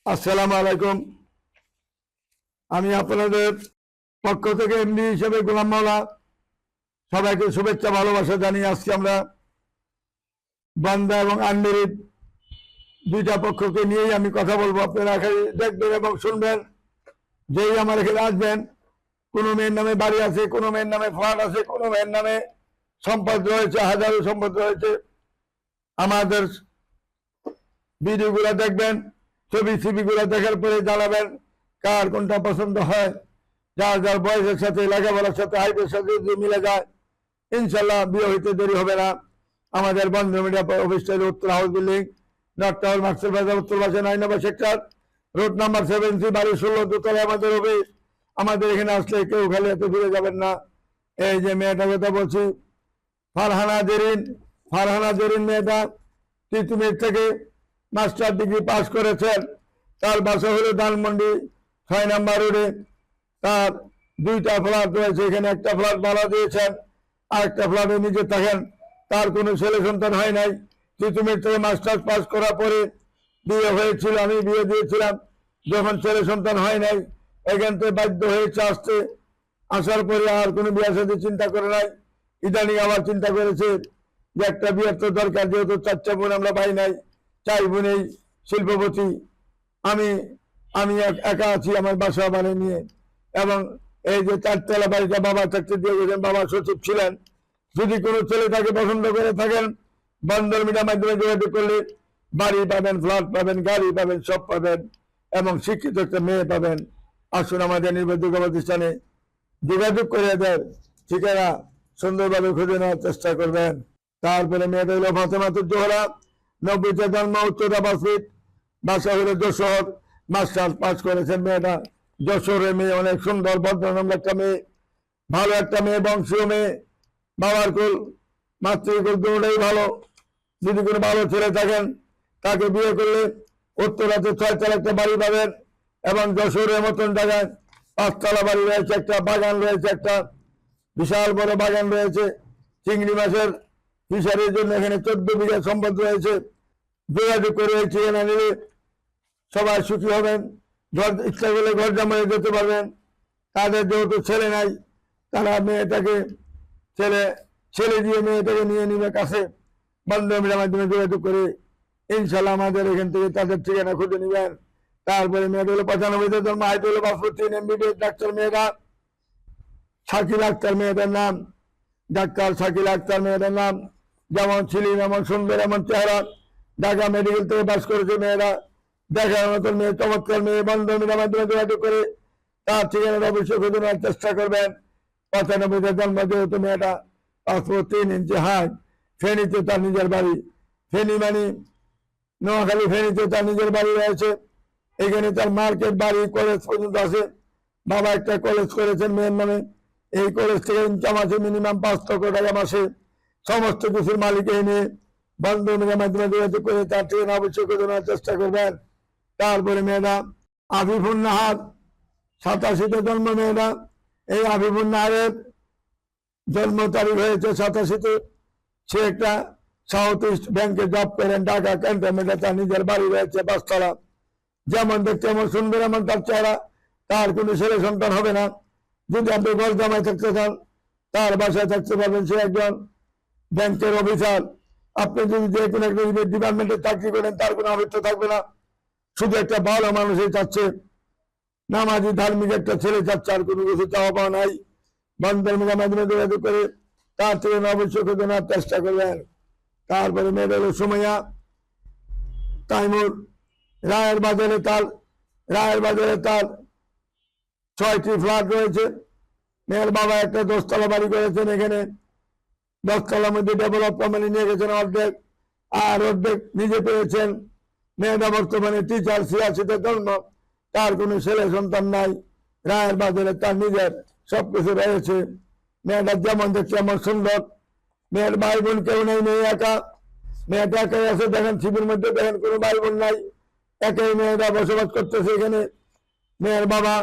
আসসালামু আলাইকুম। আমি আপনাদের পক্ষ থেকে এমডি হিসেবে গোলাম মাওলা সবাইকে শুভেচ্ছা ভালোবাসা জানিয়ে আজকে আমরা বান্দা এবং আনমেরিড দুইটা পক্ষকে নিয়েই আমি কথা বলবো। আপনারা দেখবেন এবং শুনবেন। যেই আমার এখানে আসবেন, কোনো মেয়ের নামে বাড়ি আছে, কোনো মেয়ের নামে ফ্ল্যাট আছে, কোনো মেয়ের নামে সম্পদ রয়েছে, হাজারো সম্পদ রয়েছে। আমাদের ভিডিওগুলো দেখবেন, ছবিগুলো দেখার পরে জানাবেন কার কোনটা পছন্দ হয়। যার যার বয়সের সাথে, লেখাপড়ার সাথে, হাইটের সাথে যদি মিলে যায়, ইনশাল্লাহ বিয়ে হইতে দেরি হবে না। আমাদের বন্ধু মিডিয়া অফিসটাইল উত্তর হাউস বিল্ডিং, নর্থ টাওয়ার, মার্কসেল বাজার, উত্তর পাশে 9 নম্বর সেক্টর, রোড নাম্বার 7C, বাড়ি 16, দোতলায় আমাদের অফিস। আমাদের এখানে আসলে কেউ খালি এত দূরে যাবেন না। এই যে মেয়েটার কথা বলছি, ফারহানা জেরিন মেয়েটা তিতুমির থেকে মাস্টার ডিগ্রি পাস করেছেন। তার বাসা হলো ধানমন্ডি 6 নম্বর রোডে। তার 2টা ফ্ল্যাট রয়েছে। এখানে একটা ফ্ল্যাট ভাড়া দিয়েছেন, আরেকটা ফ্ল্যাটে নিজে থাকেন। তার কোনো ছেলে সন্তান হয় নাই। তিতুমির থেকে মাস্টার্স পাস করার পরে বিয়ে হয়েছিল, আমি বিয়ে দিয়েছিলাম। যখন ছেলে সন্তান হয় নাই, এখান থেকে বাধ্য হয়েছে আসতে। আসার পরে আর কোনো বিয়ের সাথে চিন্তা করে নাই। ইদানিং আবার চিন্তা করেছে যে একটা বিয়ের তো দরকার, যেহেতু 4টা বোন, আমরা ভাই নাই, 4 বোনেই শিল্পপতি। আমি একা আছি আমার বাসা বানিয়ে নিয়ে। এবং এই যে 4তলা বাড়িটা বাবা থাকতে দিয়ে গেছেন, বাবা সচিব ছিলেন। যদি কোনো ছেলে তাকে পছন্দ করে থাকেন, বন্ধন মিডিয়ার মাধ্যমে যোগাযোগ করলে বাড়ি পাবেন, ফ্ল্যাট পাবেন, গাড়ি পাবেন, সব পাবেন এবং শিক্ষিত একটা মেয়ে পাবেন। আসুন আমাদের নির্ভরযোগ্য প্রতিষ্ঠানে যোগাযোগ করে দেয় ঠিকানা সুন্দরভাবে খুঁজে নেওয়ার চেষ্টা করবেন। তারপরে মেয়েটা হলো ফাতেমাতুজ জোহরা, 90-তে জন্ম, উচ্চতা 5 ফিট, বাসা হলো যশোর, মাস্টার্স পাস করেছেন মেয়েটা। যশোরের মেয়ে, অনেক সুন্দর ভদ্রনম্র একটা মেয়ে, ভালো একটা মেয়ে, বংশীয় মেয়ে, বাবার কুল মাতৃকুল দুটোই ভালো। যদি কোনো ভালো ছেলে থাকেন, তাকে বিয়ে করলে উত্তরাতে 6তলা একটা বাড়ি পাবেন এবং যশোরের মতন জায়গায় 5তলা বাড়ি রয়েছে, একটা বাগান রয়েছে, একটা বিশাল বড় বাগান রয়েছে। চিংড়ি মাছের ফিশারির জন্য এখানে 14 বিঘা সম্পদ রয়েছে। যোগাযোগ করে এই ঠিকানা নিলে সবাই সুখী হবেন। ইচ্ছা করলে ঘর জামাই যেতে পারবেন। তাদের যেহেতু ছেলে নাই, তারা মেয়েটাকে ছেলে দিয়ে মেয়েটাকে নিয়ে নিবে কাছে। বান্ধবীর মাধ্যমে যোগাযোগ করে ইনশাল্লাহ আমাদের এখান থেকে তাদের ঠিকানা খুঁজে নিবেন। তারপরে মেয়েটা হলো 95-তে জন্ম, হাইট হলো 5 ফুট 3, MBBS ডাক্তার মেয়েটা। শাকিল আক্তার মেয়েটার নাম, ডাক্তার শাকিল আক্তার মেয়েটার নাম। যেমন ছিলেন, এমন সুন্দর, এমন চেহারা। ঢাকা মেডিকেল থেকে পাস করেছে মেয়েরা। দেখার মতন মেয়ে, চমৎকার মেয়ে। বন্ধনের মাধ্যমে যোগাযোগ করে তার ঠিকানাটা অবশ্যই খুঁজে নেওয়ার চেষ্টা করবেন। 95-তে জন্ম, যেহেতু মেয়েটা 5 ফুট 3 ইঞ্চি হাইট। ফেনীতে তার নিজের বাড়ি। ফেনী মানে নোয়াখালী, ফেনীতে তার নিজের বাড়ি রয়েছে। এখানে তার মার্কেট, বাড়ি, কলেজ পর্যন্ত আছে। বাবা একটা কলেজ করেছেন মেয়ের নামে। এই কলেজ থেকে ইনকাম আছে মিনিমাম 5 লক্ষ টাকা মাসে। সমস্ত কিছুর মালিক এই মেয়ে। বন্ধনের মাধ্যমে যোগাযোগ করে তার ঠিকানা অবশ্যই খুঁজে নেওয়ার চেষ্টা করবেন। তারপরে মেয়েরা আফিফুন নাহার, 87-তে জন্ম মেয়েরা। এই আফিফুন নাহারের জন্ম তারিখ হয়েছে 87-তে। সে একটা সাউথ ইস্ট ব্যাংকে জব করেন, ঢাকা ক্যান্টনমেন্টে। তার নিজের বাড়ি রয়েছে 5তলা। যেমন দেখতে এমন সুন্দর, এমন তার চেহারা। তার কোনো ছেলে সন্তান হবে না। যদি আপনি ঘর জামাই থাকতে চান, তার বাসায় থাকতে পারবেন। সে একজন ব্যাংকের অফিসার। আপনি যদি যে কোনো একটা ডিপার্টমেন্টে চাকরি করেন, তার কোনো আবৃত্ত থাকবে না। শুধু একটা ভালো মানুষই চাচ্ছে, নামাজি ধার্মিক একটা ছেলে চাচ্ছে, আর কোনো কিছু চাওয়া পাওয়া নাই। বন্ধের মাধ্যমে যোগাযোগ করে তার থেকে অবশ্যই খুঁজে নেওয়ার চেষ্টা করবেন। তারপরে মেয়েটা হলো সুমাইয়া তাইমুর, রায়ের বাজারে তার 6টি ফ্ল্যাট রয়েছে। মেয়ের বাবা একটা 10তলা বাড়ি করেছেন। এখানে 10তলার মধ্যে ডেভেলপ কোম্পানি নিয়ে গেছেন অর্ধেক, আর অর্ধেক নিজে পেয়েছেন। মেয়েটা বর্তমানে টিচার, 86-তে জন্ম। তার কোনো ছেলে সন্তান নাই। রায়ের বাজারে তার নিজের সবকিছু রয়েছে। মেয়েটা যেমন দেখছে এমন সুন্দর। মেয়ের ভাই বোন কেউ নেই, মেয়ে একা। মেয়েটা একাই আছে। দেখেন ছবির মধ্যে, দেখেন কোনো ভাই বোন নাই, একাই মেয়েটা বসবাস করতেছে এখানে। মেয়ের বাবা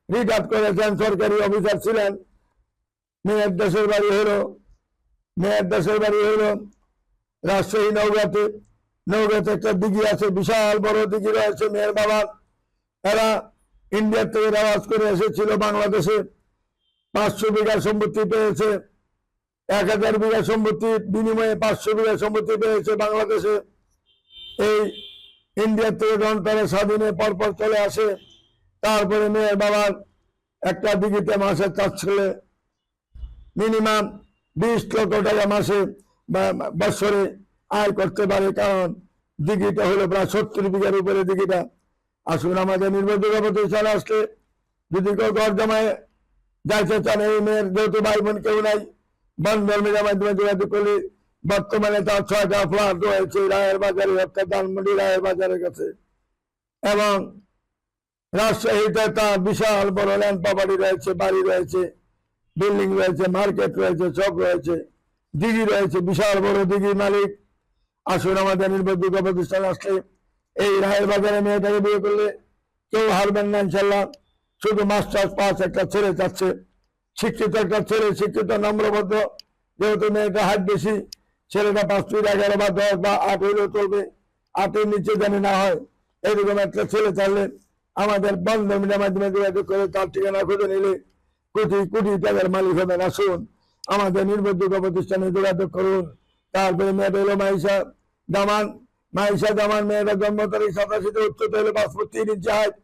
রিটায়ার্ড করেছেন, সরকারি অফিসার ছিলেন। মেয়ের দেশের বাড়ি হলো রাজশাহী নওগাঁতে। একটা দিঘি আছে, বিশাল বড় দিঘি রয়েছে মেয়ের বাবার। এরা ইন্ডিয়া থেকে রেওয়াজ করে এসেছিল বাংলাদেশে, 500 বিঘা সম্পত্তি পেয়েছে, 1000 বিঘা সম্পত্তির বিনিময়ে 500 বিঘা সম্পত্তি পেয়েছে বাংলাদেশে। এই ইন্ডিয়া থেকে যখন তারা স্বাধীনে পরপর চলে আসে, তারপরে মেয়ের বাবার একটা দিঘিতে মাসে চাচ্ছিলে মিনিমাম 20 লক্ষ টাকা মাসে বা বছরে আয় করতে পারে, কারণ দিঘিটা হলো প্রায় 70 বিঘার উপরে দিঘিটা। আসুন আমাদের নির্ভরযোগ্য প্রতিষ্ঠানে আসলে যদি কেউ ঘর জমায় যাইতে চান, এই মেয়ের যেহেতু ভাই বোন কেউ নাই, বন্ধন মিডিয়ার মাধ্যমে যোগাযোগ করলে বর্তমানে তার 6টা ফ্ল্যাট রয়েছে রায়ের বাজারে, অর্থাৎ ধানমন্ডি রায়ের বাজারের কাছে, এবং রাজশাহীতে তার বিশাল বড় ল্যান্ড প্রপার্টি রয়েছে, বাড়ি রয়েছে, বিল্ডিং রয়েছে, মার্কেট রয়েছে, চক রয়েছে, দিঘি রয়েছে, বিশাল বড় দিঘির মালিক। আসুন আমাদের নির্ভরযোগ্য প্রতিষ্ঠান আসলে এই রায়ের বাজারে মেয়েটাকে বিয়ে করলে কেউ হারবেন না ইনশাল্লাহ। শুধু মাস্টার্স পাস একটা ছেলে চাচ্ছে, শিক্ষিত একটা ছেলে, শিক্ষিত নম্রবদ্ধ, যেহেতু মেয়েটা হাইট বেশি, ছেলেটা 5 ফিট 11 বা 10 বা 8 হইলেও চলবে, 8-এর নিচে জানি না হয়, এরকম একটা ছেলে চাইলে আমাদের বন্ধন মিডিয়ার মাধ্যমে যোগাযোগ করে তার ঠিকানা খুঁজে নিলে কোটি কোটি টাকার মালিক হবেন। আসুন আমাদের নির্ভরযোগ্য প্রতিষ্ঠানে যোগাযোগ করুন। তারপরে মেয়েটা হলো মাইশা জামান। মাইশা জামান মেয়েটা জন্ম তারিখ 87, উচ্চতা হলো 5 ফুট 3 ইঞ্চি হাইট,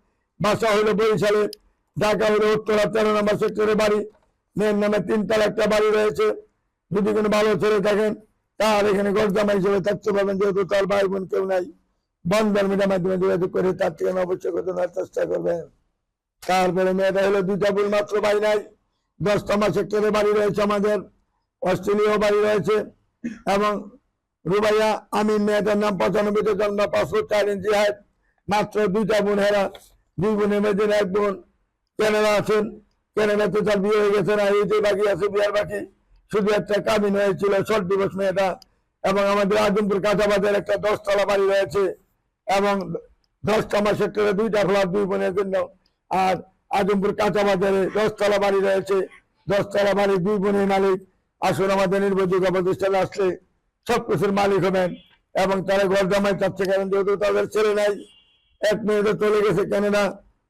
বাসা হলো বরিশালে, ঢাকা হলো উত্তরা 13 নম্বর সেক্টরে বাড়ি। মেয়ের নামে 3 তলা একটা বাড়ি রয়েছে। যদি কোনো ভালো ছেলে থাকেন তার এখানে ঘর জামাই হিসেবে থাকতে পারবেন, যেহেতু তার ভাই বোন কেউ নাই। বন্ধন মিডিয়ার মাধ্যমে যোগাযোগ করে তার ঠিকানা অবশ্যই ঘটনার চেষ্টা করবেন। তারপরে মেয়েটা হলো 2টা ভুল মাত্র বাড়ি নাই, 10 নম্বর সেক্টরে বাড়ি রয়েছে আমাদের, অস্ট্রেলিয়াও বাড়ি রয়েছে। এবং রুবাইয়া আমিন মেয়েটার নাম, 95-তে জন্ম, 5 ফুট 4 ইঞ্চি হাইট, মাত্র 2টা বোন হেরা, 2 বোনের মেয়েদের 1 বোন ক্যানাডা আছেন, ক্যানাডাতে তার বিয়ে হয়ে গেছে না, এই যে বাকি আছে বিয়ার বাকি, শুধু একটা কাবিন হয়েছিল, শর্ট ডিভোর্স মেয়েটা। এবং আমাদের আজমপুর কাঁচাবাজার একটা 10 তলা বাড়ি রয়েছে, এবং 10 নম্বর সেক্টরে 2টা ফ্ল্যাট 2 বোনের জন্য। আর আজমপুর কাঁচাবাজারে 10 তলা বাড়ি রয়েছে, 10 তলা বাড়ি 2 বোনের মালিক। আসুন আমাদের নির্ভরযোগ্য প্রতিষ্ঠানে আসলে সবকিছুর মালিক হবেন। এবং তারা ঘর জামাই চাচ্ছে, কারণ যেহেতু তাদের ছেলে নাই, এক মেয়েটা চলে গেছে ক্যানাডা।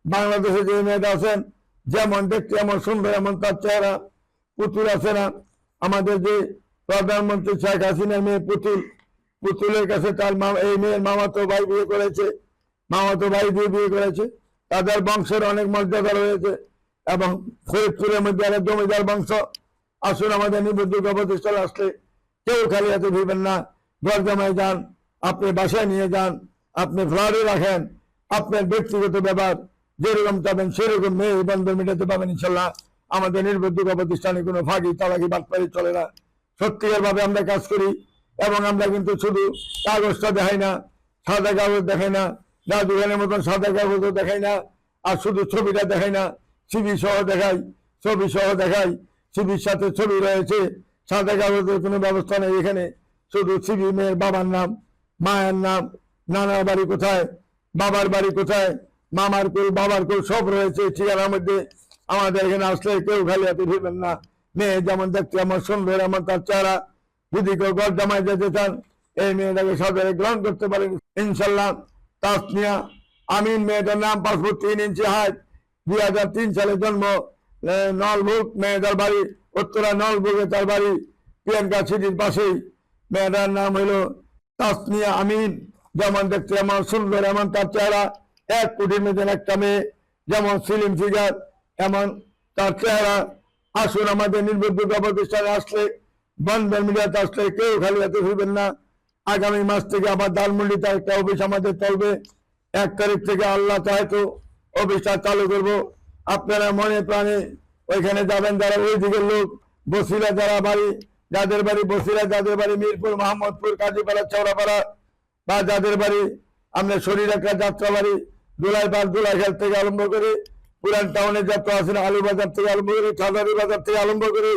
বাংলাদেশে যে মেয়েটা আছেন, যেমন দেখতে এমন সুন্দর, এমন তার চেহারা। পুতুল আছে না, আমাদের যে প্রধানমন্ত্রী শেখ হাসিনার মেয়ে পুতুল, পুতুলের কাছে তার এই মেয়ের মামাতো ভাই বিয়ে করেছে, মামাতো ভাই দিয়ে বিয়ে করেছে। তাদের বংশের অনেক মর্যাদা রয়েছে, এবং ফরিদপুরের মধ্যে আরেক জমিদার বংশ। আসুন আমাদের নির্ভরযোগ্য প্রতিষ্ঠানে আসলে কেউ খালি হাতে ভিড়বেন না, ঘর জামাই যান, আপনি বাসায় নিয়ে যান, আপনি ফ্ল্যাটে রাখেন, আপনার ব্যক্তিগত ব্যাপার যেরকম চাবেন সেরকম মেয়ে বন্ধন মেটাতে পাবেন ইনশাল্লাহ। আমাদের নির্ভরযোগ্য প্রতিষ্ঠানে কোনো ফাঁকি চালাকি বাটপারি চলে না, সত্যিকার ভাবে আমরা কাজ করি। এবং আমরা কিন্তু শুধু কাগজটা দেখাই না, সাদা কাগজ দেখাই না, জাদুঘরের মতন সাদা কাগজও দেখাই না, আর শুধু ছবিটা দেখাই না, সিবি সহ দেখাই, ছবি সহ দেখাই। সিবির সাথে ছবি রয়েছে, সাদা কাগজের কোনো ব্যবস্থা নেই এখানে, শুধু সিবি, মেয়ের বাবার নাম, মায়ের নাম, নানার বাড়ি কোথায়, বাবার বাড়ি কোথায়, মামার কুল, বাবার কুল সব রয়েছে ঠিকানার মধ্যে। আমাদের এখানে আসলে কেউ খালি হাতে ফিরবেন না। মেয়ে যেমন দেখতে এমন সুন্দর, এমন তার চেহারা। যদি কেউ ঘর জামাই যেতে চান, এই মেয়েটাকে সাদরে গ্রহণ করতে পারেন ইনশাল্লাহ। তাসনিয়া আমিন মেয়েটার নাম, 5 ফুট 3 ইঞ্চি হাইট, 2003 সালে জন্ম, নলবুক মেয়েটার বাড়ি, উত্তরা নলবুকে তার বাড়ি, প্রিয়াঙ্কা সিটির পাশেই। মেয়েটার নাম হলো তাসনিয়া আমিন, যেমন দেখতে এমন সুন্দর, এমন তার চেহারা। 1 কোটির মধ্যে একটা মেয়ে, যেমন সিলিম ফিগার, এমন তার চেহারা। আসুন আমাদের নির্ভরযোগ্য প্রতিষ্ঠানে আসলে, বন্ধন মিডিয়াতে আসলে কেউ খালি হাতে ফিরবেন না। আগামী মাস থেকে আবার ধানমন্ডিতে একটা অফিস আমাদের চলবে, 1 তারিখ থেকে আল্লাহ চায় তো অফিসটা চালু করবো। আপনারা মনে প্রাণে ওইখানে যাবেন, যারা ওই দিকের লোক, বসিরা যারা বাড়ি, যাদের বাড়ি বসিরা, যাদের বাড়ি মিরপুর, মোহাম্মদপুর, কাজীপাড়া, চৌরাপাড়া, বা যাদের বাড়ি আমরা শরীর একটা যাত্রা বাড়ি, দুলাইপাড়, দুলাইঘাট থেকে আরম্ভ করে পুরান টাউনের যাত্রা আছেন, আলুবাজার থেকে আরম্ভ করে, খাদারি বাজার থেকে আরম্ভ করে,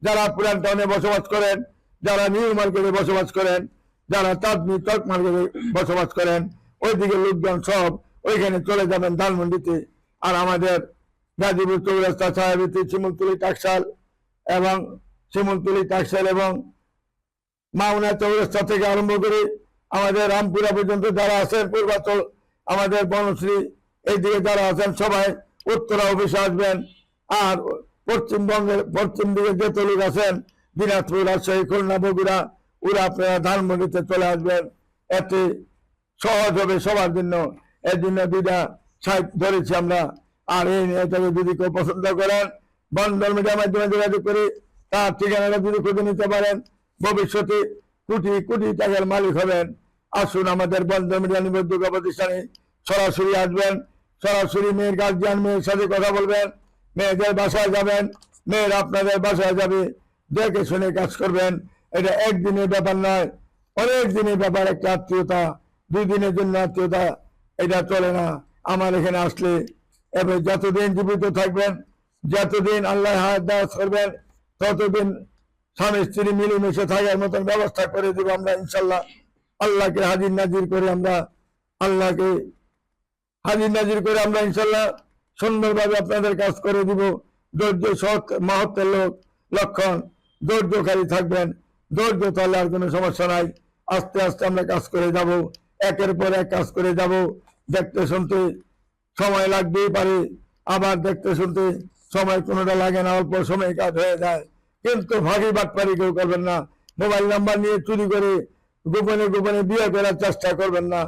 যারা পুরান টাউনে বসবাস করেন, যারা নিউ মার্কেটে বসবাস করেন, যারা চাঁদনি চক মার্কেটে বসবাস করেন, ওই দিকে লোকজন সব ওইখানে চলে যাবেন ধানমন্ডিতে। আর আমাদের গাজীপুর চৌরাস্তা, ছায়াবীথি, শিমুলতলি, টাকশাল এবং শিমুলতলি, টাকশাল এবং মাওনা চৌরাস্তা থেকে আরম্ভ করে আমাদের রামপুরা পর্যন্ত যারা আছেন, পূর্বাচল, আমাদের বনশ্রী, এইদিকে যারা আছেন সবাই উত্তরা অফিসে আসবেন। আর পশ্চিম দিকে যত লোক আছেন দিনাজপুর, রাজশাহী, খুলনা, বগুড়া, ওরা আপনারা ধানমন্ডিতে চলে আসবেন। এতে সহজ হবে সবার জন্য। এর জন্য 2টা সাইট ধরেছি আমরা। আর এই এটাকে যদি কেউ পছন্দ করেন বন্ধন মিডিয়ার মাধ্যমে যোগাযোগ করে তার ঠিকানাটা যদি খুঁজে নিতে পারেন, ভবিষ্যতে কোটি কোটি টাকার মালিক হবেন। আসুন আমাদের বন্ধন মিডিয়া নিবন্ধক প্রতিষ্ঠানে সরাসরি আসবেন, সরাসরি মেয়ের গার্জিয়ান মেয়ের সাথে কথা বলবেন, মেয়েদের বাসায় যাবেন, মেয়ের আপনাদের বাসায় যাবে, দেখে শুনে কাজ করবেন। এটা একদিনের ব্যাপার নয়, অনেক দিনের ব্যাপার। একটা আত্মীয়তা, 2 দিনের জন্য আত্মীয়তা এটা চলে না। আমার এখানে আসলে এবার যতদিন জীবিত থাকবেন, যতদিন আল্লাহ হায়াত দারাজ করবেন, ততদিন স্বামী স্ত্রী মিলেমিশে থাকার মতন ব্যবস্থা করে দিব আমরা ইনশাল্লাহ। আল্লাহকে হাজির নাজির করে আমরা ইনশাল্লাহ সুন্দরভাবে আপনাদের কাজ করে দিব। ধৈর্য সৎ মাহাত্মের লক্ষণ, ধৈর্যকারী থাকবেন। ধৈর্য তাহলে আর কোনো সমস্যা নাই। আস্তে আস্তে আমরা কাজ করে যাব, একের পর এক কাজ করে যাব। দেখতে শুনতে সময় লাগতেই পারে, আবার দেখতে শুনতে সময় কোনোটা লাগে না, অল্প সময় কাজ হয়ে যায়। কিন্তু ভাগি বাটপারি কেউ করবেন না। মোবাইল নাম্বার নিয়ে চুরি করে গোপনে গোপনে বিয়ে করার চেষ্টা করবেন না।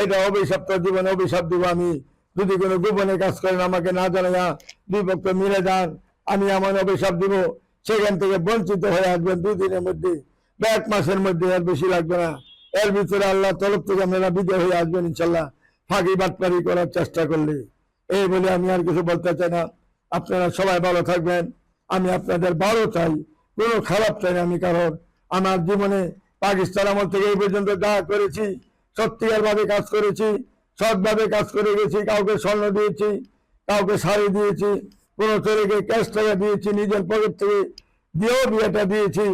এটা অভিশপ্ত জীবনে অভিশাপ দিব আমি। যদি কোনো গোপনে কাজ করেন আমাকে না জানাইয়া 2 পক্ষ মিলে যান, আমি এমন অভিশাপ দিব সেখান থেকে বঞ্চিত হয়ে আসবেন 2 দিনের মধ্যে বা 1 মাসের মধ্যে। আর বেশি লাগবে না। এর ভিতরে আল্লাহ তরফ থেকে আপনারা বিজয় হয়ে আসবেন ইনশাল্লাহ, ফাঁকি বাটপারি করার চেষ্টা করলে। এই বলে আমি আর কিছু বলতে চাই না। আপনারা সবাই ভালো থাকবেন। আমি আপনাদের ভালো চাই, কোনো খারাপ চাই না আমি। কারণ আমার জীবনে পাকিস্তান আমল থেকে এই পর্যন্ত যা করেছি সত্যিকার ভাবে কাজ করেছি, সৎভাবে কাজ করে গেছি। কাউকে স্বর্ণ দিয়েছি, কাউকে শাড়ি দিয়েছি, কোনো ছেলেকে ক্যাশ টাকা দিয়েছি, নিজের পকেট থেকে দিয়েও বিয়েটা দিয়েছি।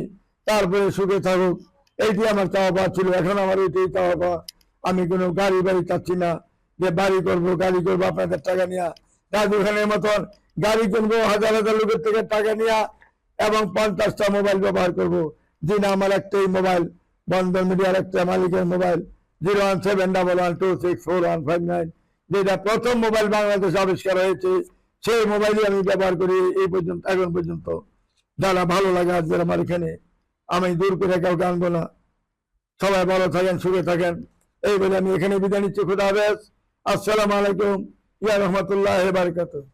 তারপরে সুখে থাকুক, এইটি আমার চাওয়া পাওয়া ছিল। এখন আমার এইটাই চাওয়া পাওয়া। আমি কোনো গাড়ি বাড়ি চাচ্ছি না যে বাড়ি করবো গাড়ি করবো আপনাদের টাকা নিয়ে। রাজু খানের মতন গাড়ি কিনবো, হাজার হাজার লোকের থেকে টাকা নিয়ে, এবং 50টা মোবাইল ব্যবহার করবো। জি না, আমার একটাই মোবাইল, বন্ধন মিডিয়ার একটা মালিকের মোবাইল, 01711264159, যেটা প্রথম মোবাইল বাংলাদেশে আবিষ্কার হয়েছে। সেই মোবাইলই আমি ব্যবহার করি এই পর্যন্ত, এখন পর্যন্ত। যারা ভালো লাগে আসবেন আমার এখানে, আমি দূর করে কাউকে আনবো না। সবাই ভালো থাকেন, সুখে থাকেন। এই বলে আমি এখানে বিদায় নিচ্ছি। খুদা হাফেজ। আসসালামু আলাইকুম ইয়া রহমতুল্লাহ বারাকাতুহু।